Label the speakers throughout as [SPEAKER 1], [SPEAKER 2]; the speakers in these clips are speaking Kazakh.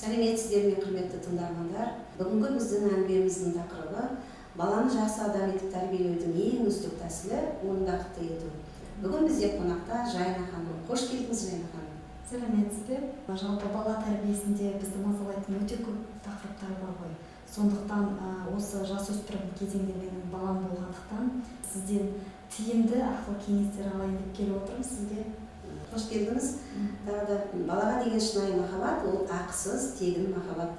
[SPEAKER 1] Сәлеметсіздер ме, құрметті тыңдармандар. Бүгінгі біздің әңгімеміздің тақырыбы баланы жақсы адам етіп тәрбиелеудің ең үздік тәсілі оны бақытты ету. Бүгін бізде қонақта Жайна ханым. Қош келдіңіз, Жайна ханым.
[SPEAKER 2] Сәлеметсіздер. Жалпы бала тәрбиесінде бізді мазалайтын өте көп тақырыптар бар ғой. Сондықтан осы жасөспірім кезеңде менің балам болғандықтан сізден тиімді ақыл кеңестер алайын деп келіп отырмын сізге.
[SPEAKER 1] Қош келдіңіз. Тағы да балаға деген шынайы махаббат ол ақысыз, тегін махаббат.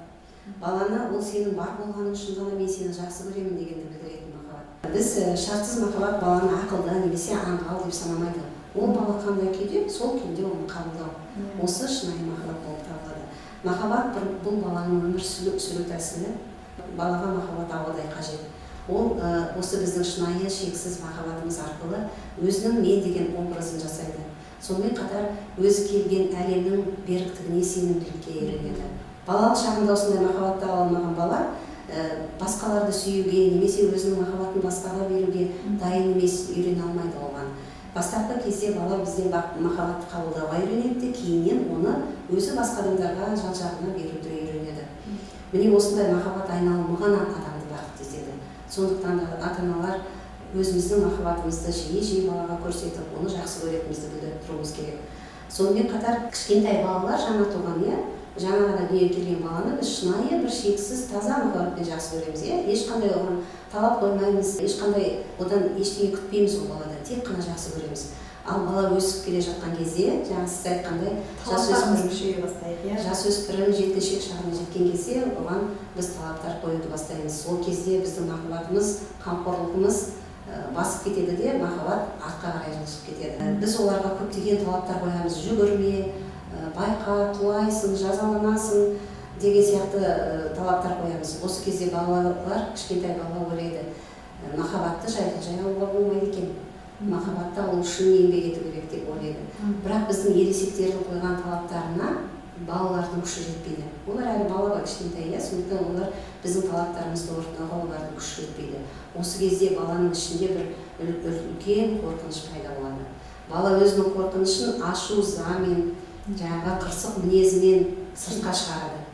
[SPEAKER 1] Баланы ол сенің бар болғаның үшін ғана мен сені жақсы көремін дегенді білдіретін махаббат. Біз шартсыз махаббат баланы ақылды немесе аңғал деп санамайды. Ол бала қандай күйде, сол күйде оны қабылдау. Осы шынайы махаббат болып табылады. Махаббат бұл баланың өмір сүру тәсілі. Балаға махаббат ауадай қажет. Ол осы біздің шынайы шексіз махаббатымыз арқылы өзінің мен деген образын жасайды. Сонымен қатар өзі келген әлемнің беріктігіне сенімділікке үйренеді. Балалық шағында осындай махаббатты ала алмаған бала басқаларды сүюге немесе өзінің махаббатын басқаға беруге дайын емес, үйрене алмайды оған. Бастапқы кезде бала бізден махаббатты қабылдауға үйренеді, кейіннен оны өзі басқа адамдарға, жан-жағына беруді үйренеді. Міне осындай махаббат айналымы ғана адамды бақытты етеді. Сондықтан да ата-аналар өзіміздің махаббатымызды жиі балаға көрсетіп, оны жақсы көретінімізді білдіріп тұруымыз керек. Сонымен қатар кішкентай балалар жаңа туған, жаңа ғана дүниеге келген баланы біз шынайы бір шексіз таза махаббатпен жақсы көреміз, ешқандай оған талап қоймаймыз, ешқандай одан ештеңе күтпейміз ол баладан, тек қана жақсы көреміз. Ал бала өсіп келе жатқан кезде, жаңа сіз айтқандай, жасөспірім жеткіншек шағына жеткен кезде оған біз талаптар қоюды бастаймыз. Сол кезде біздің махаббатымыз, қамқорлығымыз басып кетеді де, махаббат артқа қарай жылжып кетеді. Біз оларға көптеген талаптар қоямыз, жүгірме, байқа, құлайсың, жазаланасың деген сияқты талаптар қоямыз. Осы кезде балалар, кішкентай бала ойлайды, махаббатты жай алуға болмайды екен. Махаббатты алу үшін еңбек ету керек деп ойлайды. Бірақ біздің ересектердің қойған талаптарына балалардың күші жетпейді. Олар әлі бала кішкентай, сондықтан олар біздің талаптарымызды орындауға олардың күші жетпейді. Осы кезде баланың ішінде бір үлкен қорқыныш пайда болады. Бала өзінің қорқынышын ашу ызамен, жаңағы қырсық мінезімен сыртқа шығарады.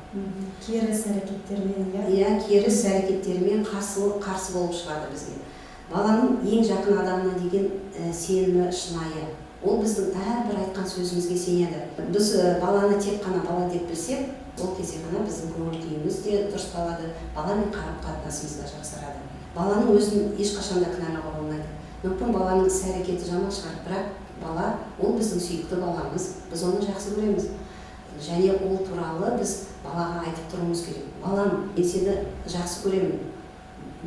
[SPEAKER 2] Керіс әрекеттермен,
[SPEAKER 1] керіс әрекеттермен қарсы болып шығады бізге. Баланың ең жақын адамына деген сенімі шынайы. Ол біздің әрбір айтқан сөзімізге сенеді. Біз баланы тек қана бала деп білсек, ол кезде ғана біздің көңіл күйіміз де дұрысталады, баламен қарым-қатынасымыз да жақсарады. Баланың өзін ешқашан да кінәлауға болмайды. Мүмкін баланың іс-әрекеті жаман шығар, бірақ бала ол біздің сүйікті баламыз, біз оны жақсы көреміз. Және ол туралы біз балаға айтып тұруымыз керек. Балам, мен сені жақсы көремін,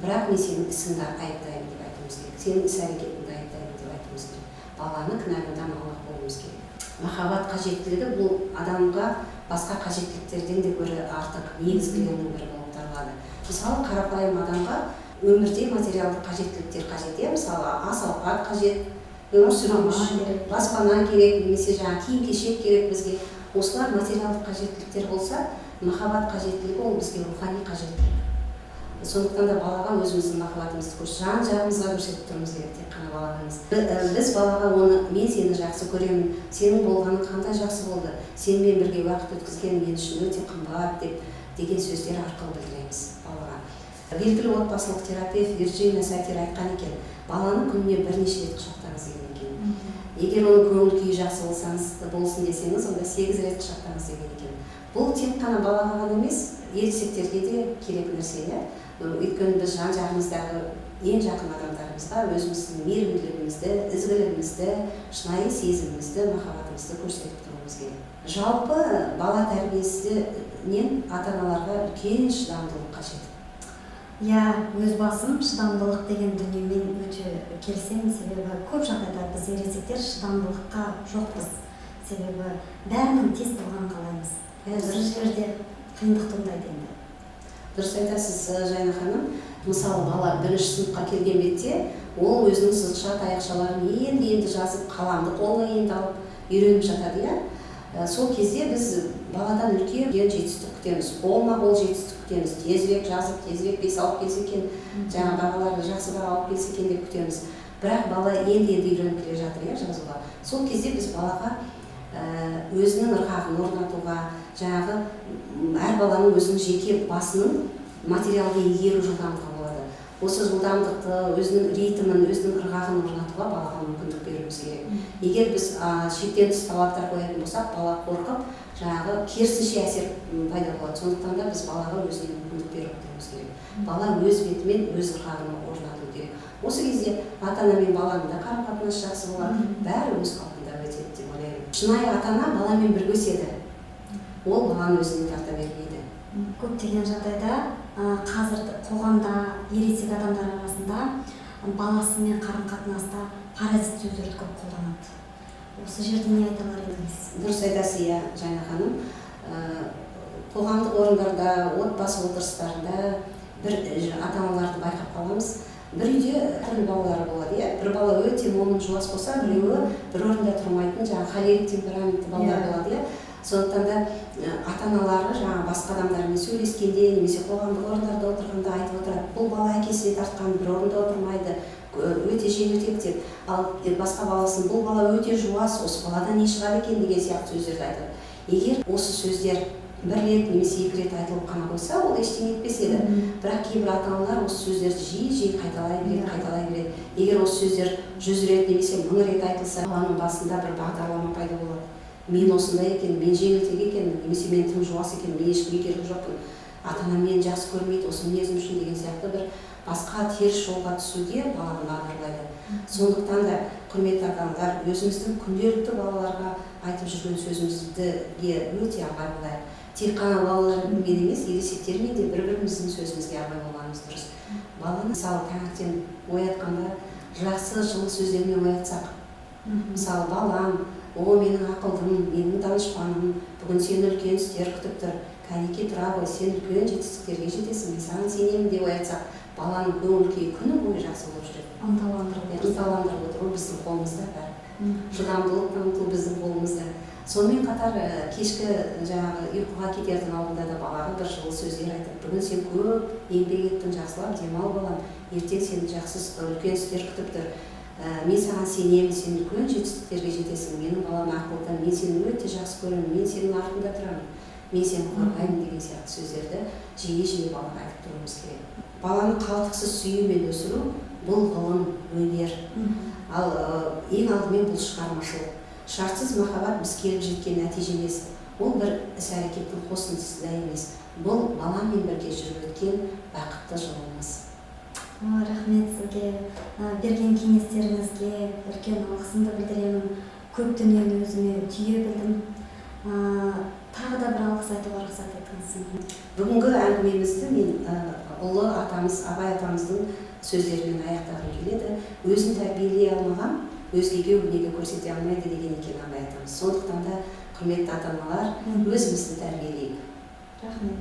[SPEAKER 1] бірақ мен сенің ісіңді айыптаймын деп айтуымыз керек. Сенің іс-әрекетіңді айыптаймын деп айтуымыз керек. Баланы кінәлаудан аулақ болуымыз керек. Махаббат қажеттілігі бұл адамға басқа қажеттіліктерден де гөрі артық, негізгілерінің бірі болып табылады. Мысалы, қарапайым адамға өмірде материалдық қажеттіліктер қажет, мысалы ас-ауқат қажет, өмір сүру үшін баспана керек, немесе киім-кешек керек бізге. Осылар материалдық қажеттіліктер болса, махаббат қажеттілігі ол бізге рухани қажеттілік. Сондықтан да балаға өзіміздің махаббатымызды жан-жағымызға көрсетіп тұрмыз керек, тек қана балаға. Біз балаға оны мен сені жақсы көремін, сенің болғаның қандай жақсы болды, сенімен бірге уақыт өткізген мен үшін өте қымбат деген сөздер арқылы білдіреміз балаға. Белгілі отбасылық терапевт Вирджиния Сатир айтқан екен, баланы күніне бірнеше рет құшақтаңыз деген екен. Егер оның көңіл күйі жақсы болсын десеңіз, онда 8 рет құшақтаңыз деген екен. Бұл тек қана балаға ғана емес, ересектерге де керек нәрсе. Өйткені біз жан-жағымыздағы ең жақын адамдарымызға өзіміздің мейірімділігімізді, ізгілігімізді, шынайы сезімімізді, махаббатымызды көрсетіп тұруымыз керек. Жалпы бала тәрбиесінен ата-аналарға үлкен шыдамдылық қажет.
[SPEAKER 2] Өз басым шыдамдылық деген дүниемен өте келісемін, себебі көп жағдайда біз ересектер шыдамдылыққа жоқпыз. Себебі бәрінің тез болғанын қалаймыз. Бір жерде қиындық туындайды енді.
[SPEAKER 1] Дұрыс айтасыз, Жайна ханым. Мысалы, бала бірінші сыныпқа келген бетте, ол өзінің сызықша таяқшаларын енді жазып, қаламды қолына енді алып үйреніп жатады. Сол кезде біз баладан үлкен жетістік күтеміз, қолма-қол жетістік күтеміз, тезірек жазып, тезірек 5 алып келсе екен, жаңа бағаларды жақсы баға алып келсе екен деп күтеміз. Бірақ бала енді үйреніп келе жатыр, жазуға. Сол кезде біз балаға өзінің ырғағын орнатуға, жаңағы әр баланың өзінің жеке басының материалға игеру жылдамдығы болады. Осы жылдамдықты, өзінің ритмін, өзінің ырғағын орнатуға балаға мүмкіндік беруіміз керек. Егер біз шектен тыс талаптар қоятын болсақ, бала қорқып, жаңағы керісінше әсер пайда болады. Сондықтан да біз балаға өзіне мүмкіндік беріп отыруымыз керек. Бала өз бетімен өз ырғағын орнату керек. Осы кезде ата-ана мен баланың да қарым-қатынасы жақсы болады, бәрі өз қалпында өтеді деп ойлаймын. Шынайы ата-ана баламен бірге өседі. Ол баланы өзіне тарта бермейді.
[SPEAKER 2] Көптеген жағдайда қазір қоғамда ересек адамдар арасында баласымен қарым-қатынаста паразит сөздерді көп қолданады. Осы жерде не айта алар едіңіз?
[SPEAKER 1] Дұрыс айтасыз, иә, Жайна ханым. Қоғамдық орындарда, отбасы отырыстарында бір ата-аналарды байқап қаламыз. Бір үйде түрлі балалар болады, иә. Бір бала өте момын жуас болса, біреуі бір орында тұрмайтын, жаңағы холерик темпераментті балалар болады, иә. Сондықтан да ата-аналары жаңағы басқа адамдармен сөйлескенде, немесе қоғамдық орындарда отырғанда айтып отырады, бұл бала әкесіне тартқан, бір орында отырмайды, өте жеңілтек деп. Ал басқа баласын, бұл бала өте жуас, осы баладан не шығады екен деген сияқты сөздерді айтады. Егер осы сөздер бір рет немесе екі рет айтылып қана қойса, ол ештеңе етпес еді. Бірақ кейбір ата-аналар осы сөздерді жиі қайталай береді. Егер осы сөздер 100 рет немесе 1000 рет айтылса, баланың басында бір бағдарлама пайда болады. Мен осындай екен, мен жеңілтек екен, немесе мен тым жуас екен, мен ешкімге керегі жоқпын, ата-анам мені жақсы көрмейді, осы мінезім үшін деген сияқты бір басқа теріс жолға түсуге баланы бағдарлайды. Сондықтан да, құрметті ата-аналар, өзіміздің күнделікті балаларға айтып жүрген сөзімізге өте абай болайық. Тек қана балалармен емес, ересектермен де бір-біріміздің сөзімізге абай болғанымыз дұрыс. Баланы мысалы таңертең оятқанда жақсы жылы сөздермен оятсақ, мысалы балам, о, менің ақылдым, менің данышпаным, бүгін сен үлкен істер күтіп тұр, кәнеке тұра ғой, сен үлкен жетістіктерге жетесің, мен саған сенемін деп оятсақ, баланың көңіл-күйі күні бойы жақсы болып жүреді. Ынталандырып отыр, ол біздің қолымызда бәрі. Шыдамдылық таныту біздің қолымызда. Сонымен қатар кешкі жаңағы ұйқыға кетердің алдында да балаға бір жылы сөздер айтып, бүгін сен көп еңбек еттің, жақсылап демал балам, ертең сені жақсы үлкен істер күтіп тұр. Мен саған сенемін, сен үлкен жетістіктерге жетесің, менің балам ақылды, мен сені өте жақсы көремін, мен сенің артыңда тұрамын, мен сені қорғаймын деген сияқты сөздерді жиі балаға айтып тұруымыз керек. Баланы қалтқысыз сүюмен өсіру бұл ғылым, өнер. Ал ең алдымен бұл шығармашылық. Шартсыз махаббат біз келіп жеткен нәтиже емес. Ол бір іс-әрекеттің қосындысы да емес. Бұл баламен бірге жүріп өткен бақытты жолымыз.
[SPEAKER 2] Рахмет сізге, берген кеңестеріңізге үлкен алғысымды білдіремін. Көп дүниені өзіме түйе білдім. Тағы да бір алғыс айтуға рұқсат етіңіз.
[SPEAKER 1] Бүгінгі әңгімемізді мен ұлы атамыз, Абай атамыздың сөздерімен аяқтағым келеді. Өзін тәрбиелей алмаған өзгеге өнеге көрсете алмайды деген екен Абай атамыз. Сондықтан да құрметті ата-аналар, өзімізді тәрбиелейік.
[SPEAKER 2] Рахмет.